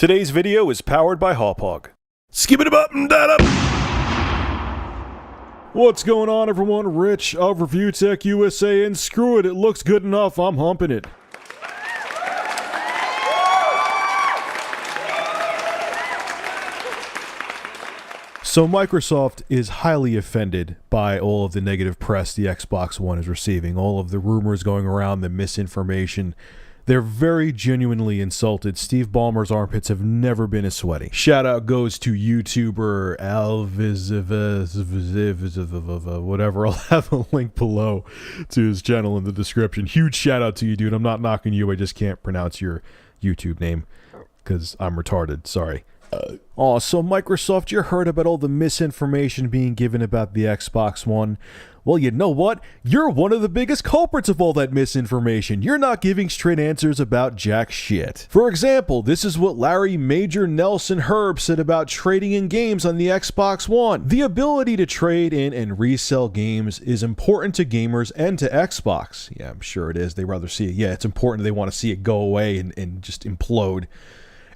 Today's video is powered by Hauppauge. Skip it up and that up. What's going on, everyone? Rich of Review Tech USA, and screw it, it looks good enough, I'm humping it. So Microsoft is highly offended by all of the negative press the Xbox One is receiving, all of the rumors going around, the misinformation. They're very genuinely insulted. Steve Ballmer's armpits have never been as sweaty. Shout out goes to YouTuber Alviz, whatever. I'll have a link below to his channel in the description. Huge shout out to you, dude. I'm not knocking you. I just can't pronounce your YouTube name because I'm retarded. Sorry. So Microsoft, you heard about all the misinformation being given about the Xbox One. Well, you know what? You're one of the biggest culprits of all that misinformation. You're not giving straight answers about jack shit. For example, this is what Larry Major Nelson Herb said about trading in games on the Xbox One. The ability to trade in and resell games is important to gamers and to Xbox. Yeah, I'm sure it is. They rather see it. Yeah, it's important. They want to see it go away and just implode.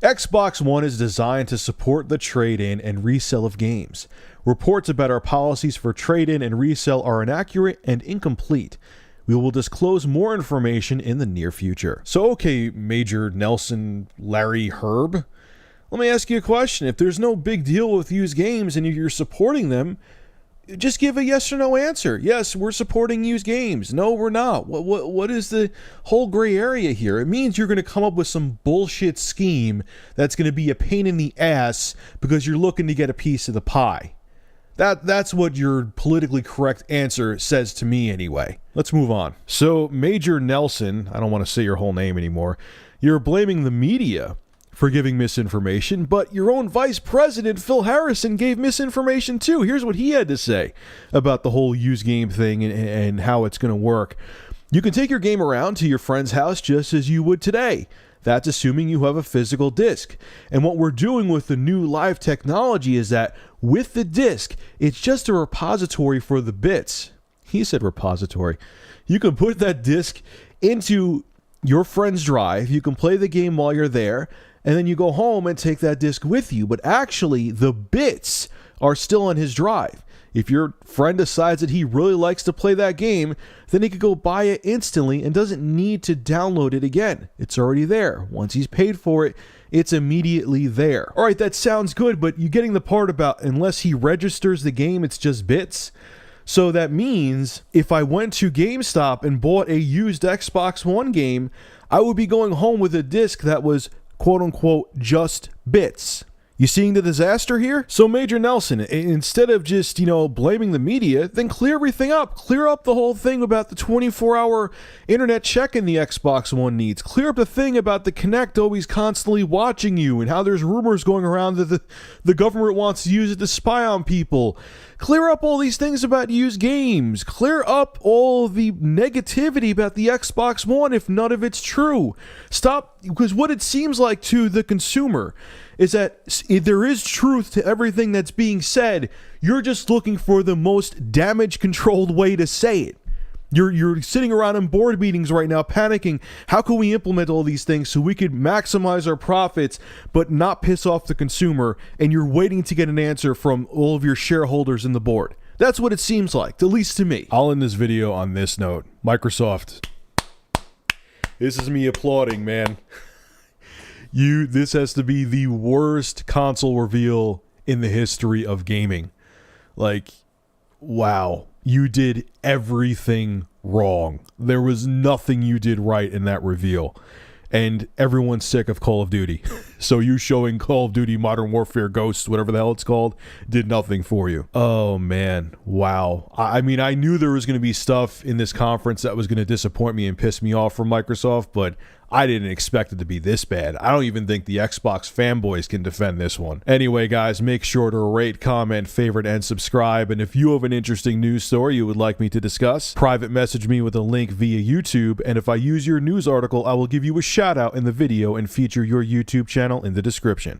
Xbox One is designed to support the trade-in and resell of games. Reports about our policies for trade-in and resell are inaccurate and incomplete. We will disclose more information in the near future. So, okay, Major Nelson Larry Herb, let me ask you a question. If there's no big deal with used games and you're supporting them, just give a yes or no answer. Yes, we're supporting used games. No, we're not. What is the whole gray area here? It means you're going to come up with some bullshit scheme that's going to be a pain in the ass because you're looking to get a piece of the pie. That's what your politically correct answer says to me anyway. Let's move on. So, Major Nelson, I don't want to say your whole name anymore, you're blaming the media for giving misinformation, but your own vice president, Phil Harrison, gave misinformation too. Here's what he had to say about the whole used game thing and how it's going to work. You can take your game around to your friend's house just as you would today. That's assuming you have a physical disc. And what we're doing with the new live technology is that with the disc, it's just a repository for the bits. He said repository. You can put that disc into your friend's drive. You can play the game while you're there. And then you go home and take that disc with you. But actually, the bits are still on his drive. If your friend decides that he really likes to play that game, then he could go buy it instantly and doesn't need to download it again. It's already there. Once he's paid for it, it's immediately there. All right, that sounds good, but you're getting the part about unless he registers the game, it's just bits. So that means if I went to GameStop and bought a used Xbox One game, I would be going home with a disc that was quote-unquote just bits. You seeing the disaster here? So Major Nelson, instead of just, blaming the media, then clear everything up. Clear up the whole thing about the 24-hour internet check-in the Xbox One needs. Clear up the thing about the Kinect always constantly watching you and how there's rumors going around that the government wants to use it to spy on people. Clear up all these things about used games. Clear up all the negativity about the Xbox One if none of it's true. Stop, because what it seems like to the consumer is that if there is truth to everything that's being said, you're just looking for the most damage-controlled way to say it. You're sitting around in board meetings right now panicking, how can we implement all these things so we could maximize our profits but not piss off the consumer, and you're waiting to get an answer from all of your shareholders in the board. That's what it seems like, at least to me. I'll end this video on this note. Microsoft, this is me applauding, man. This has to be the worst console reveal in the history of gaming. Like, wow. You did everything wrong. There was nothing you did right in that reveal. And everyone's sick of Call of Duty. So you showing Call of Duty Modern Warfare Ghosts, whatever the hell it's called, did nothing for you. Oh, man. Wow. I mean, I knew there was going to be stuff in this conference that was going to disappoint me and piss me off from Microsoft, but I didn't expect it to be this bad. I don't even think the Xbox fanboys can defend this one. Anyway, guys, make sure to rate, comment, favorite, and subscribe. And if you have an interesting news story you would like me to discuss, private message me with a link via YouTube. And if I use your news article, I will give you a shout out in the video and feature your YouTube channel in the description.